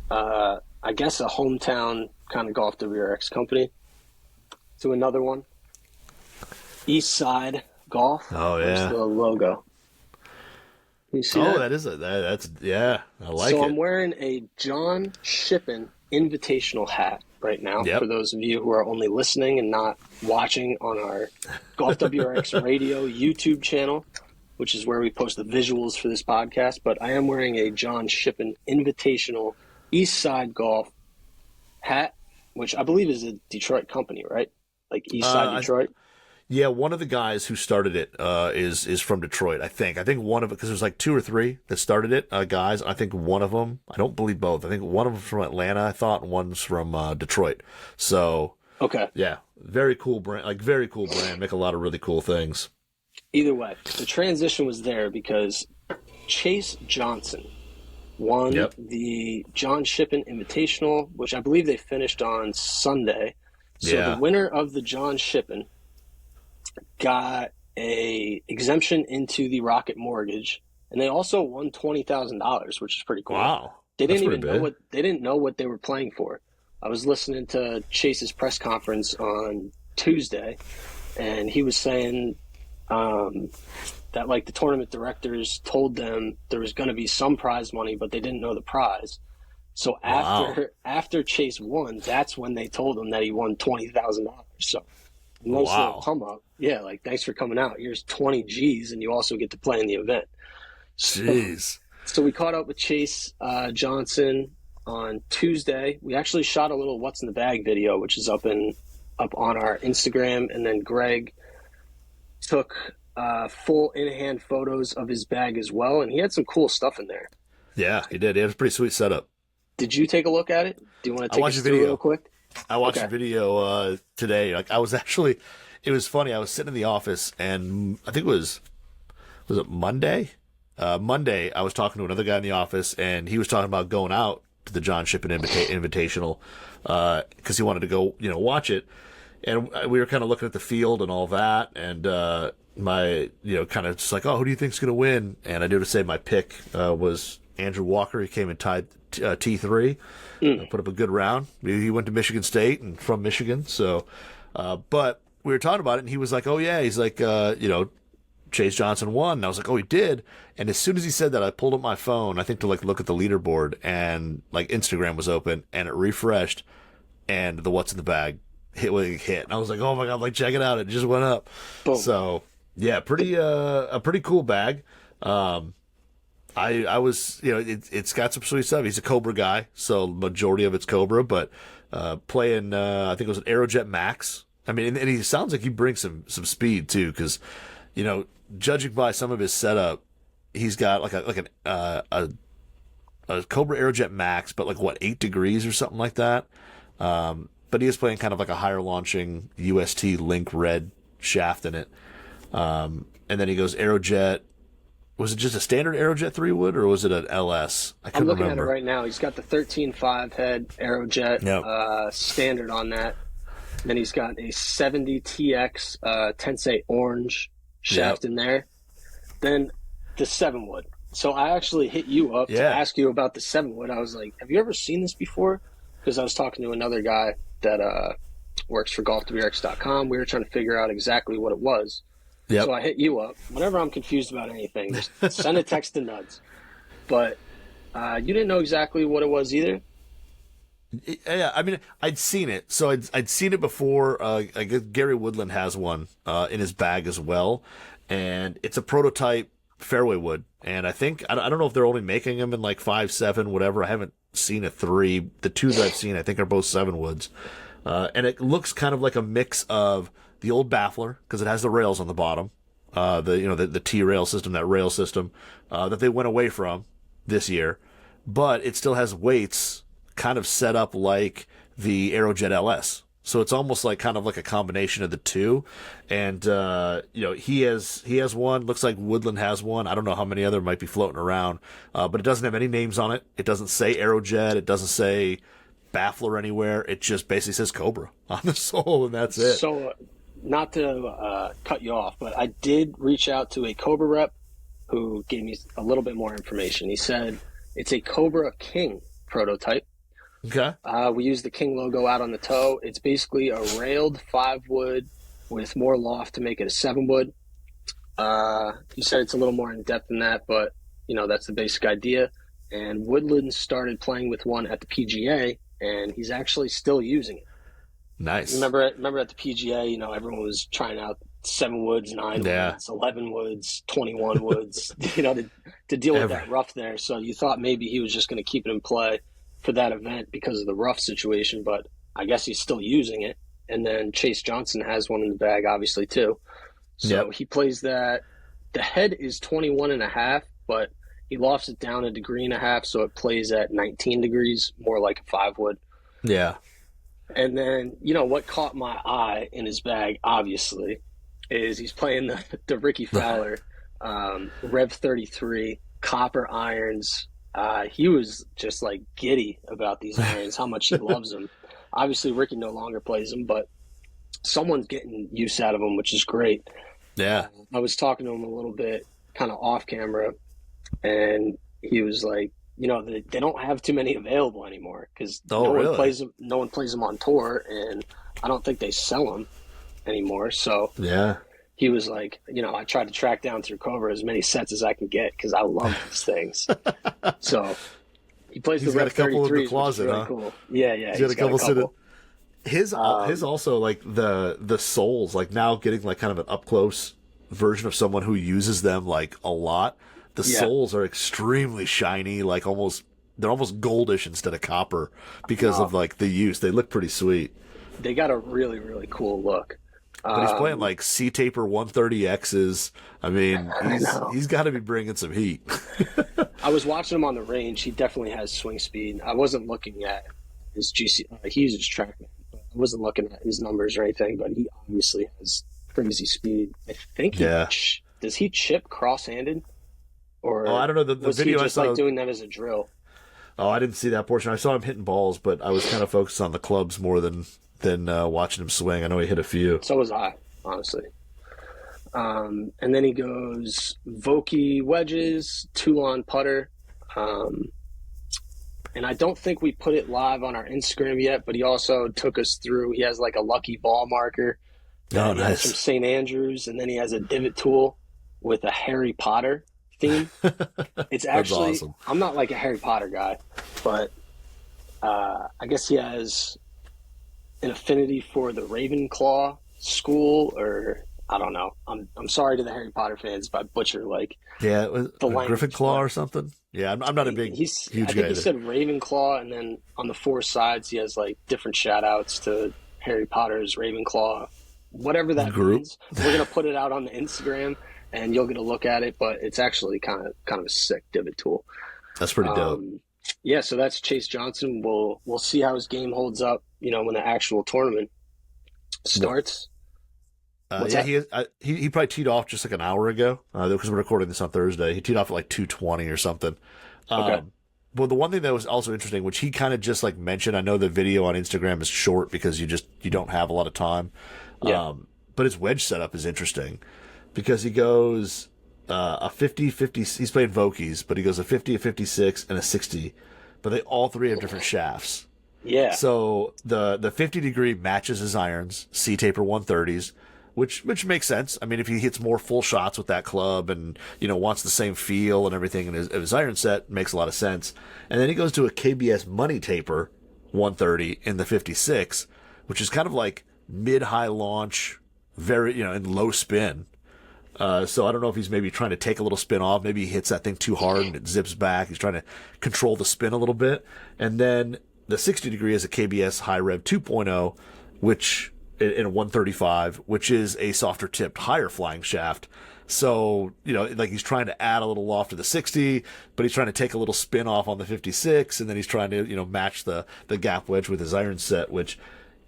I guess a hometown kind of golf WRX company, to another one. East Side Golf. Oh yeah. There's the logo. You see that? That's I like it. So I'm wearing a John Shippen Invitational hat right now. Yep. For those of you who are only listening and not watching on our Golf WRX Radio YouTube channel, which is where we post the visuals for this podcast. But I am wearing a John Shippen Invitational East Side Golf hat, which I believe is a Detroit company, right? Like East Side Detroit. Yeah, one of the guys who started it is from Detroit, I think. I think one of it, because there's like 2 or 3 that started it, guys. I think one of them, I don't believe both. I think one of them from Atlanta, I thought, and one's from Detroit. So, okay. Yeah, very cool brand. Make a lot of really cool things. Either way, the transition was there because Chase Johnson won the John Shippen Invitational, which I believe they finished on Sunday. So the winner of the John Shippen got a exemption into the Rocket Mortgage, and they also won $20,000, which is pretty cool. Wow. They didn't know what they were playing for. I was listening to Chase's press conference on Tuesday, and he was saying that like the tournament directors told them there was going to be some prize money, but they didn't know the prize. So after Chase won, that's when they told him that he won $20,000. So nice little come up. Yeah, like thanks for coming out. Here's 20 G's, and you also get to play in the event. Jeez. So we caught up with Chase Johnson on Tuesday. We actually shot a little "What's in the Bag" video, which is up on our Instagram, and then Greg took full in-hand photos of his bag as well, and he had some cool stuff in there. Yeah, he did. He had a pretty sweet setup. Did you take a look at it? Do you want to take us through real quick? I watched the video today. Like I was actually, it was funny. I was sitting in the office, and I think was it Monday? Monday, I was talking to another guy in the office, and he was talking about going out to the John Shippen Invitational because he wanted to go, watch it. And we were kind of looking at the field and all that, and my, kind of just like, oh, who do you think's going to win? And I do to say my pick was Andrew Walker. He came and tied T3, put up a good round. He went to Michigan State and from Michigan, so. But we were talking about it, and he was like, oh yeah, he's like, Chase Johnson won. And I was like, oh, he did. And as soon as he said that, I pulled up my phone, I think to like look at the leaderboard, and like Instagram was open, and it refreshed, and the What's in the Bag hit. And I was like, oh my God, like check it out. It just went up. Boom. So yeah, a pretty cool bag. I was, it's got some sweet stuff. He's a Cobra guy, so majority of it's Cobra, but playing, I think it was an Aerojet Max. I mean, and he sounds like he brings some speed too, because, judging by some of his setup, he's got like a Cobra Aerojet Max, but like 8 degrees or something like that. But he is playing kind of like a higher launching UST Link Red shaft in it. And then he goes Aerojet. Was it just a standard Aerojet 3-wood, or was it an LS? I'm looking at it right now. He's got the 13.5 head Aerojet standard on that. Then he's got a 70 TX Tensei orange shaft in there. Then the 7-wood. So I actually hit you up to ask you about the 7-wood. I was like, have you ever seen this before? Because I was talking to another guy that works for golfwrx.com. We were trying to figure out exactly what it was. Yep. So I hit you up. Whenever I'm confused about anything, just send a text to Nuds. But you didn't know exactly what it was either? Yeah, I mean, I'd seen it. So I'd seen it before. I guess Gary Woodland has one in his bag as well. And it's a prototype fairway wood. And I think, I don't know if they're only making them in like 5, 7, whatever. I haven't seen a 3. The 2 that I've seen, I think, are both 7 woods. And it looks kind of like a mix of the old baffler, because it has the rails on the bottom. The T-rail system, that rail system, that they went away from this year. But it still has weights kind of set up like the Aerojet LS. So it's almost like kind of like a combination of the two. And, he has one. Looks like Woodland has one. I don't know how many other might be floating around. But it doesn't have any names on it. It doesn't say Aerojet. It doesn't say Baffler anywhere. It just basically says Cobra on the sole, and that's it. So, not to cut you off, but I did reach out to a Cobra rep who gave me a little bit more information. He said it's a Cobra King prototype. Okay. We use the King logo out on the toe. It's basically a railed 5 wood with more loft to make it a 7 wood. You said it's a little more in depth than that, but that's the basic idea. And Woodland started playing with one at the PGA, and he's actually still using it. Nice. Remember at the PGA, everyone was trying out 7 woods, 9 woods, 11 woods, 21 woods, to deal with that rough there. So you thought maybe he was just going to keep it in play for that event because of the rough situation, but I guess he's still using it. And then Chase Johnson has one in the bag, obviously, too. So He plays that. The head is 21.5, but he lofts it down 1.5 degrees, so it plays at 19 degrees, more like a 5 wood. Yeah. And then, what caught my eye in his bag, obviously, is he's playing the Ricky Fowler Rev 33 copper irons. He was just like giddy about these irons, how much he loves them. Obviously, Ricky no longer plays them, but someone's getting use out of them, which is great. Yeah. I was talking to him a little bit, kind of off camera, and he was like, they don't have too many available anymore because no one plays them. No one plays them on tour, and I don't think they sell them anymore. So yeah. He was like, I tried to track down through Cobra as many sets as I can get because I love these things. So he plays he's the Rev 33s, in the closet, really huh? cool. Yeah. He's got a couple. His also like the soles, like now getting like kind of an up close version of someone who uses them like a lot. The soles are extremely shiny, like they're almost goldish instead of copper because of like the use. They look pretty sweet. They got a really, really cool look. But he's playing like C-Taper 130Xs. I mean, he's got to be bringing some heat. I was watching him on the range. He definitely has swing speed. I wasn't looking at his GC. He uses TrackMan. I wasn't looking at his numbers or anything, but he obviously has crazy speed. I think does he chip cross-handed? Or I don't know. The was video he just I saw, like doing that as a drill? Oh, I didn't see that portion. I saw him hitting balls, but I was kind of focused on the clubs more than watching him swing. I know he hit a few. So was I, honestly. And then he goes Vokey wedges, Toulon putter. And I don't think we put it live on our Instagram yet, but he also took us through. He has like a lucky ball marker. Oh, nice. From St. Andrews, and then he has a divot tool with a Harry Potter theme. It's actually awesome. I'm not like a Harry Potter guy, but I guess he has an affinity for the Ravenclaw school, or I don't know. I'm sorry to the Harry Potter fans if I butcher like it was the Gryffindor or something. Yeah, I'm not a big huge guy. I think he said Ravenclaw, and then on the 4 sides he has like different shout outs to Harry Potter's Ravenclaw, whatever that means. We're gonna put it out on the Instagram, and you'll get a look at it. But it's actually kind of a sick divot tool. That's pretty dope. Yeah, so that's Chase Johnson. We'll see how his game holds up, when the actual tournament starts. He probably teed off just like an hour ago because we're recording this on Thursday. He teed off at like 2:20 or something. Okay. But the one thing that was also interesting, which he kind of just like mentioned, I know the video on Instagram is short because you don't have a lot of time. Yeah. But his wedge setup is interesting because he goes a 50-50. He's playing Vokies, but he goes a 50, a 56, and a 60. But they all three have different shafts. Yeah. So the 50 degree matches his irons, C taper 130s, which makes sense. I mean, if he hits more full shots with that club and, wants the same feel and everything in his iron set, makes a lot of sense. And then he goes to a KBS money taper 130 in the 56, which is kind of like mid-high launch, very, in low spin. So I don't know if he's maybe trying to take a little spin off. Maybe he hits that thing too hard and it zips back. He's trying to control the spin a little bit. And then the 60 degree is a KBS high rev 2.0, which in a 135, which is a softer tipped, higher flying shaft. So, like he's trying to add a little loft to the 60, but he's trying to take a little spin off on the 56, and then he's trying to, match the gap wedge with his iron set, which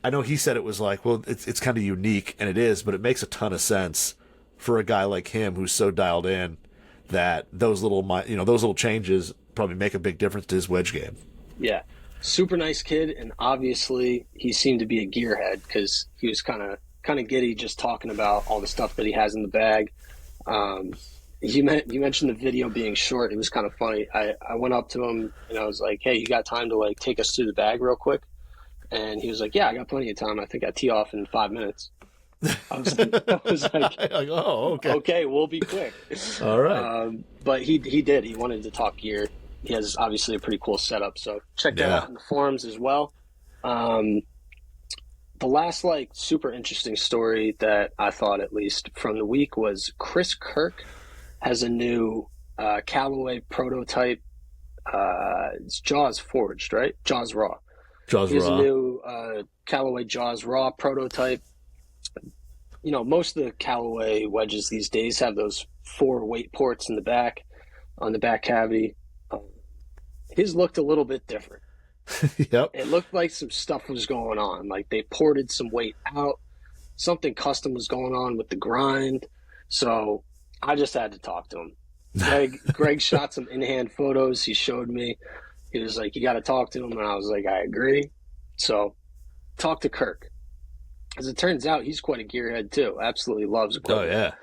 I know he said it was like, well, it's kind of unique, and it is, but it makes a ton of sense for a guy like him who's so dialed in that those little changes probably make a big difference to his wedge game. Yeah. Super nice kid, and obviously he seemed to be a gearhead because he was kind of giddy just talking about all the stuff that he has in the bag. You mentioned the video being short. It was kind of funny. I went up to him and I was like, "Hey, you got time to like take us through the bag real quick?" And he was like, "Yeah, I got plenty of time. I think I tee off in 5 minutes." I was like, "Oh, okay. Okay, we'll be quick." All right. But he did. He wanted to talk gear. He has obviously a pretty cool setup, so check that out in the forums as well. The last like super interesting story that I thought, at least from the week, was Chris Kirk has a new Callaway prototype. It's Jaws Forged, right? Jaws Raw. Jaws He has Raw. a new Callaway Jaws Raw prototype. Most of the Callaway wedges these days have those 4 weight ports in the back, on the back cavity. His looked a little bit different. Yep. It looked like some stuff was going on. Like they ported some weight out. Something custom was going on with the grind. So I just had to talk to him. Greg shot some in-hand photos. He showed me. He was like, "You got to talk to him." And I was like, "I agree." So talk to Kirk. As it turns out, he's quite a gearhead too. Absolutely loves equipment. Oh, yeah.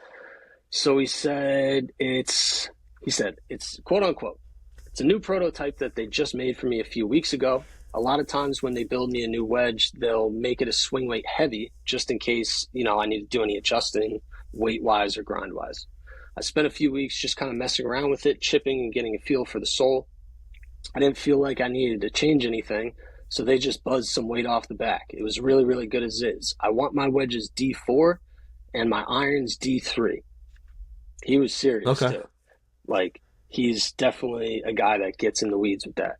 So he said it's quote unquote, "It's a new prototype that they just made for me a few weeks ago. A lot of times when they build me a new wedge, they'll make it a swing weight heavy just in case, I need to do any adjusting weight-wise or grind-wise. I spent a few weeks just kind of messing around with it, chipping and getting a feel for the sole. I didn't feel like I needed to change anything, so they just buzzed some weight off the back. It was really, really good as is. I want my wedges D4 and my irons D3." He was serious too. Like, he's definitely a guy that gets in the weeds with that.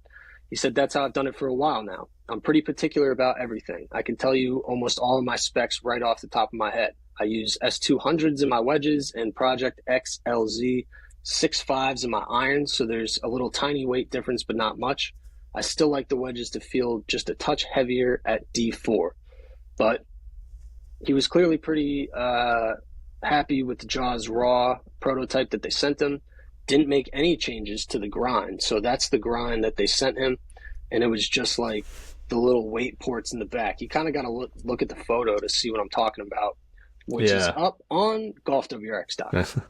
He said, "That's how I've done it for a while now. I'm pretty particular about everything. I can tell you almost all of my specs right off the top of my head. I use S200s in my wedges and Project XLZ 6.5s in my irons, so there's a little tiny weight difference, but not much. I still like the wedges to feel just a touch heavier at D4. But he was clearly pretty happy with the Jaws Raw prototype that they sent him. Didn't make any changes to the grind. So that's the grind that they sent him. And it was just like the little weight ports in the back. You kind of got to look at the photo to see what I'm talking about, which is up on golfwrx.com.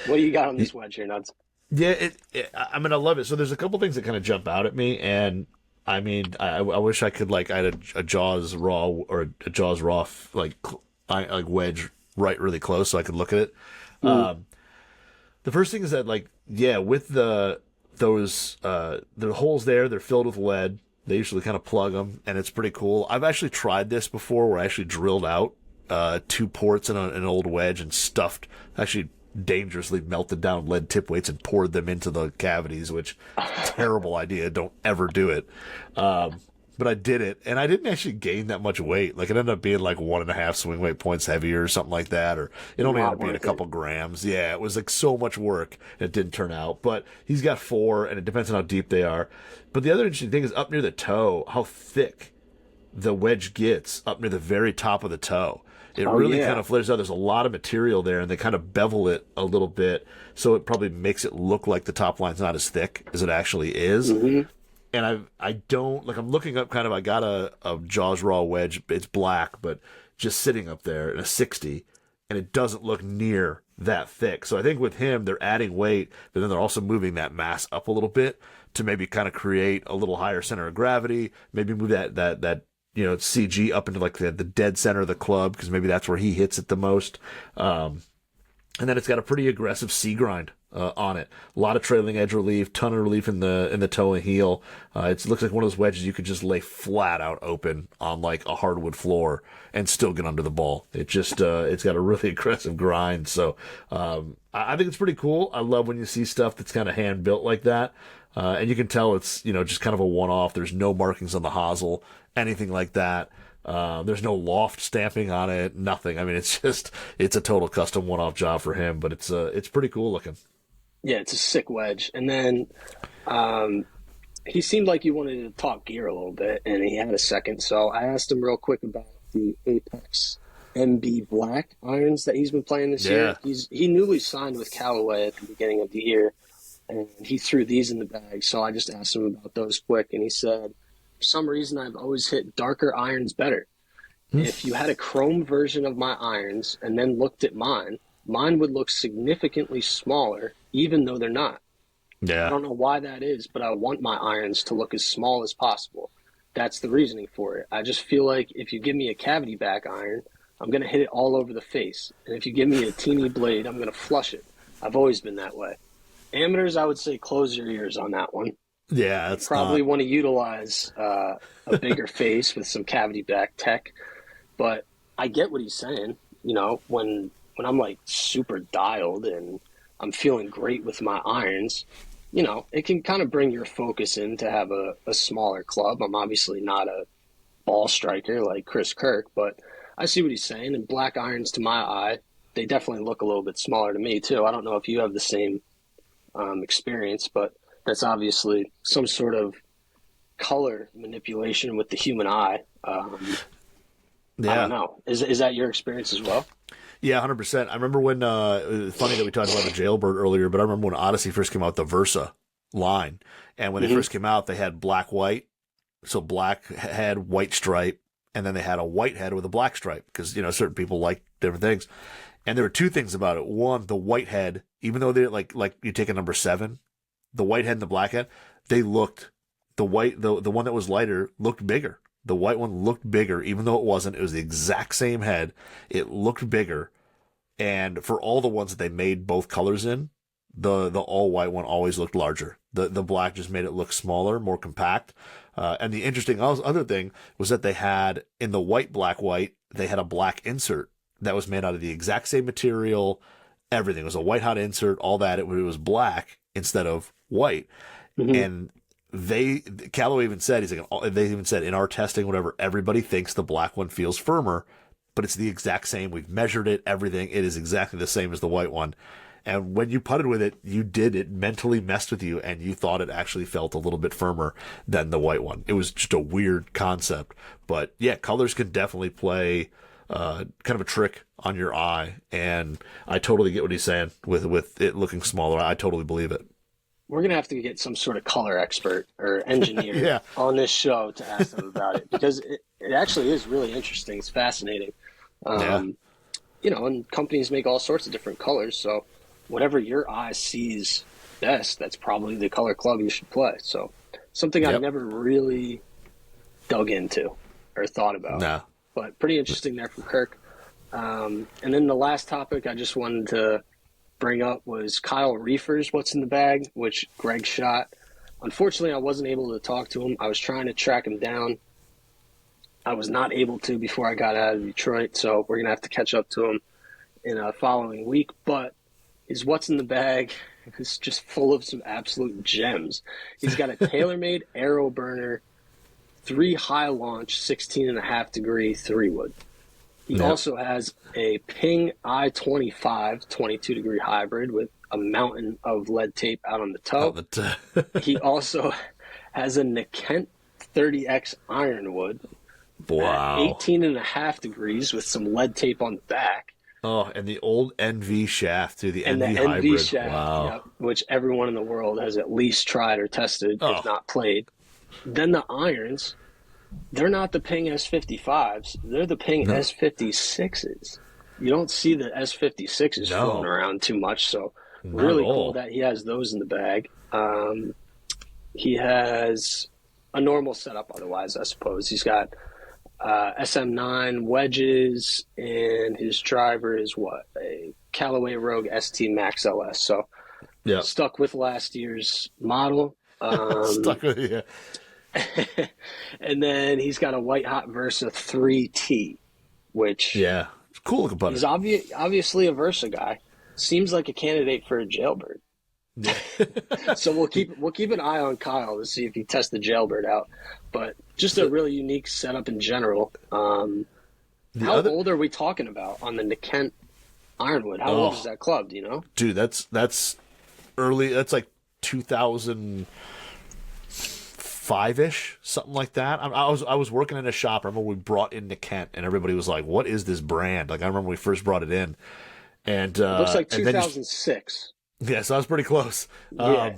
What do you got on this wedge here, Nuts? Yeah, I mean, I love it. So there's a couple things that kind of jump out at me, and I mean, I wish I could like add a Jaws Raw or a Jaws Raw like wedge right really close so I could look at it. The first thing is that with the holes there, they're filled with lead. They usually kind of plug them, and it's pretty cool. I've actually tried this before, where I actually drilled out 2 ports in an old wedge and actually dangerously melted down lead tip weights and poured them into the cavities, which terrible idea. Don't ever do it. But I did it, and I didn't actually gain that much weight. Like, it ended up being like 1.5 swing weight points heavier or something like that, or it only ended up being a couple grams. Yeah, it was like so much work, and it didn't turn out. But he's got 4, and it depends on how deep they are. But the other interesting thing is up near the toe, how thick the wedge gets up near the very top of the toe. It really kind of flares out. There's a lot of material there, and they kind of bevel it a little bit, so it probably makes it look like the top line's not as thick as it actually is. Mm-hmm. And I don't, like, I'm looking up I got a Jaws Raw wedge. It's black, but just sitting up there in a 60, and it doesn't look near that thick. So I think with him, they're adding weight, but then they're also moving that mass up a little bit. to maybe kind of create a little higher center of gravity, maybe move that CG up into like the dead center of the club, because maybe that's where he hits it the most. And then it's got a pretty aggressive C grind on it. A lot of trailing edge relief, ton of relief in the toe and heel. It looks like one of those wedges you could just lay flat out open on like a hardwood floor and still get under the ball. It's got a really aggressive grind. So I think it's pretty cool. I love when you see stuff that's kind of hand built like that. And you can tell it's, just kind of a one-off. There's no markings on the hosel, anything like that. There's no loft stamping on it, nothing. I mean, it's a total custom one-off job for him, but it's pretty cool looking. Yeah, it's a sick wedge. And then he seemed like he wanted to talk gear a little bit, and he had a second. So I asked him real quick about the Apex MB Black irons that he's been playing this year. He newly signed with Callaway at the beginning of the year, and he threw these in the bag. So I just asked him about those quick, and he said, for some reason, I've always hit darker irons better. If you had a chrome version of my irons and then looked at mine would look significantly smaller, even though they're not. Yeah. I don't know why that is, but I want my irons to look as small as possible. That's the reasoning for it. I just feel like if you give me a cavity back iron, I'm going to hit it all over the face. And if you give me a teeny blade, I'm going to flush it. I've always been that way. Amateurs, I would say close your ears on that one. Yeah, that's probably want to utilize a bigger face with some cavity back tech. But I get what he's saying. When I'm like super dialed and I'm feeling great with my irons, it can kind of bring your focus in to have a smaller club. I'm obviously not a ball striker like Chris Kirk, but I see what he's saying. And black irons, to my eye, they definitely look a little bit smaller to me too. I don't know if you have the same experience, but that's obviously some sort of color manipulation with the human eye. I don't know. Is that your experience as well? Yeah, 100%. I remember when, it's funny that we talked about the Jailbird earlier, but I remember when Odyssey first came out, the Versa line. And when they first came out, they had black-white. So black head, white stripe. And then they had a white head with a black stripe because, certain people like different things. And there were two things about it. One, the white head, even though they're like you take a number 7, the white head and the black head, they looked, the one that was lighter looked bigger. The white one looked bigger, even though it wasn't. It was the exact same head. It looked bigger. And for all the ones that they made both colors in, the all white one always looked larger. The black just made it look smaller, more compact. And the interesting other thing was that they had, in the white, they had a black insert that was made out of the exact same material. Everything. It was a white hot insert, all that. It was black instead of white. And Callaway even said, they even said, in our testing, whatever, everybody thinks the black one feels firmer, but it's the exact same. We've measured it, everything. It is exactly the same as the white one. And when you putted with it, it mentally messed with you, and you thought it actually felt a little bit firmer than the white one. It was just a weird concept. But yeah, colors can definitely play kind of a trick on your eye, and I totally get what he's saying with it looking smaller. I totally believe it. We're going to have to get some sort of color expert or engineer on this show to ask them about it, because it actually is really interesting. It's fascinating. And companies make all sorts of different colors. So whatever your eye sees best, that's probably the color club you should play. So something I've never really dug into or thought about. No. But pretty interesting there from Kirk. And then the last topic I just wanted to bring up was Kyle Reefer's What's in the Bag, which Greg shot. Unfortunately, I wasn't able to talk to him. I was trying to track him down. I was not able to before I got out of Detroit, so we're going to have to catch up to him in a following week. But his What's in the Bag is just full of some absolute gems. He's got a TaylorMade Aero Burner 3 high launch 16.5 degree 3-wood. He also has a Ping I-25 22 degree hybrid with a mountain of lead tape out on the toe. He also has a Nikent 30X ironwood. Wow. 18.5 degrees with some lead tape on the back. Oh, and the old NV shaft too, the and NV the hybrid. NV shaft, Wow. which everyone in the world has at least tried or tested, if not played. Then the irons, they're not the Ping S55s. They're the Ping S56s. You don't see the S56s floating around too much, so really cool that he has those in the bag. He has a normal setup otherwise, I suppose. He's got SM9 wedges, and his driver is what? A Callaway Rogue ST Max LS. So Yeah. stuck with last year's model. Stuck with you. And then he's got a White Hot Versa 3T, which Yeah. Cool looking putter. he's obviously a Versa guy. Seems like a candidate for a Jailbird. Yeah. So we'll keep an eye on Kyle to see if he tests the Jailbird out. But just a really unique setup in general. How old are we talking about on the Nikent Ironwood? How old is that club? Do you know? Dude, that's early. That's like 2005-ish, something like that. I was working in a shop. I remember we brought in Nikent, and everybody was like, "What is this brand?" Like I remember when we first brought it in, and It looks like 2006. Yeah, so I was pretty close. Yeah.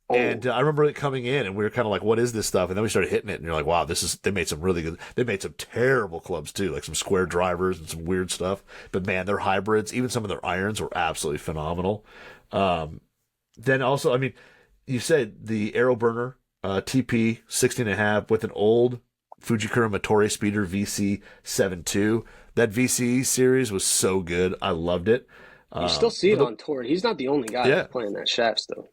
And I remember it coming in, and we were kind of like, "What is this stuff?" And then we started hitting it, and you're like, "Wow, this is." They made some really good. They made some terrible clubs too, like some square drivers and some weird stuff. But man, their hybrids, even some of their irons, were absolutely phenomenal. Then also, I mean, you said the Aero Burner TP 16.5 with an old Fujikura Motori Speeder VC 7.2. That VC series was so good. I loved it. You still see it on tour. He's not the only guy that's playing that shaft still.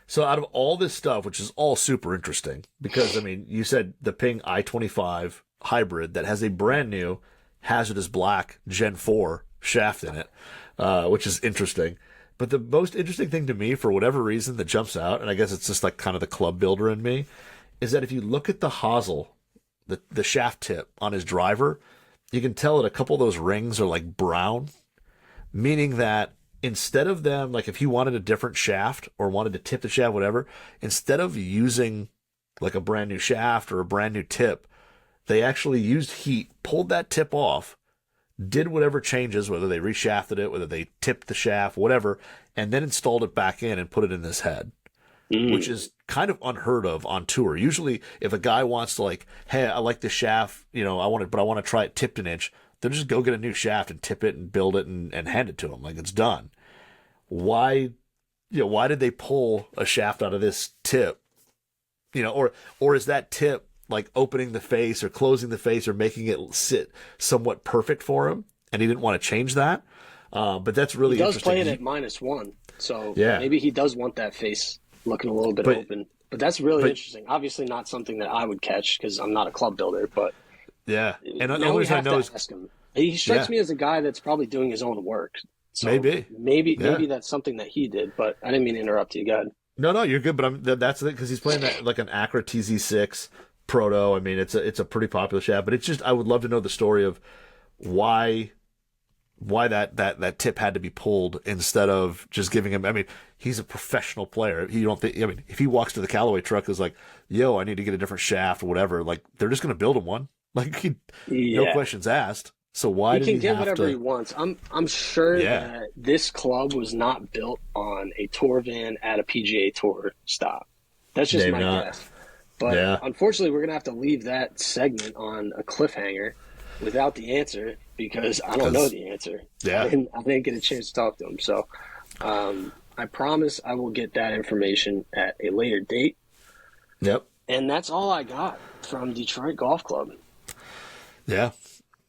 So out of all this stuff, which is all super interesting, because, I mean, you said the Ping I-25 hybrid that has a brand new hazardous black Gen 4 shaft in it, which is interesting. But the most interesting thing to me, for whatever reason, that jumps out, and I guess it's just like kind of the club builder in me, is that if you look at the hosel, the shaft tip on his driver, you can tell that a couple of those rings are like brown, meaning that instead of them, like if he wanted a different shaft or wanted to tip the shaft, whatever, instead of using like a brand new shaft or a brand new tip, they actually used heat, pulled that tip off, did whatever changes, whether they reshafted it, whether they tipped the shaft, whatever, and then installed it back in and put it in this head, which is kind of unheard of on tour. Usually if a guy wants to like, hey, I like the shaft, you know, but I want to try it tipped an inch, they'll just go get a new shaft and tip it and build it and hand it to him like it's done. Why did they pull a shaft out of this tip? You know, or is that tip like opening the face or closing the face or making it sit somewhat perfect for him, and he didn't want to change that? But that's really interesting. He does play it at -1, so maybe he does want that face looking a little bit open. But that's really interesting. Obviously not something that I would catch because I'm not a club builder, but yeah. And the only reason I know is ask him. He strikes me as a guy that's probably doing his own work. So maybe that's something that he did, but I didn't mean to interrupt you. Go ahead. No, you're good. But that's it, because he's playing that like an Acura TZ6 Proto. I mean, it's a pretty popular shaft, but it's just, I would love to know the story of why that tip had to be pulled instead of just giving him. I mean, he's a professional player. If he walks to the Callaway truck is like, yo, I need to get a different shaft or whatever, like they're just going to build him one. Like no questions asked. So why did he can get whatever he wants? I'm sure that this club was not built on a tour van at a PGA Tour stop. That's just my guess. But unfortunately, we're gonna have to leave that segment on a cliffhanger without the answer because I don't know the answer. Yeah, I didn't get a chance to talk to him. So I promise I will get that information at a later date. Yep. And that's all I got from Detroit Golf Club. Yeah.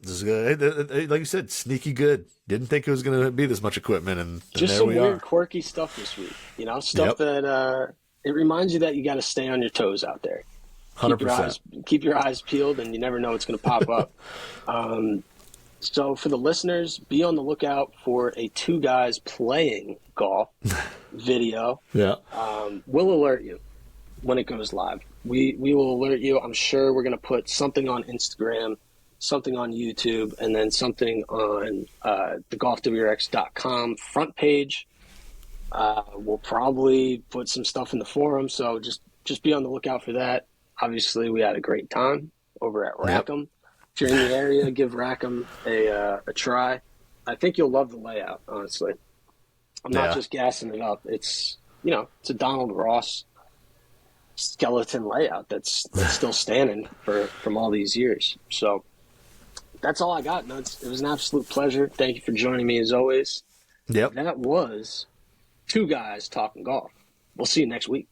This is good. Like you said, sneaky good. Didn't think it was going to be this much equipment, and just there some we weird, are. quirky stuff this week. You know, stuff that it reminds you that you got to stay on your toes out there. 100%. Keep your eyes peeled, and you never know what's going to pop up. So for the listeners, be on the lookout for a two guys playing golf video. Yeah, we'll alert you when it goes live. We will alert you. I'm sure we're going to put something on Instagram, something on YouTube, and then something on the golfwrx.com front page. We'll probably put some stuff in the forum, so just be on the lookout for that. Obviously, we had a great time over at Rackham. If you're in the area, give Rackham a try. I think you'll love the layout, honestly. I'm not just gassing it up. It's a Donald Ross skeleton layout that's still standing from all these years. So that's all I got, Nuts. It was an absolute pleasure. Thank you for joining me as always. Yep. That was two guys talking golf. We'll see you next week.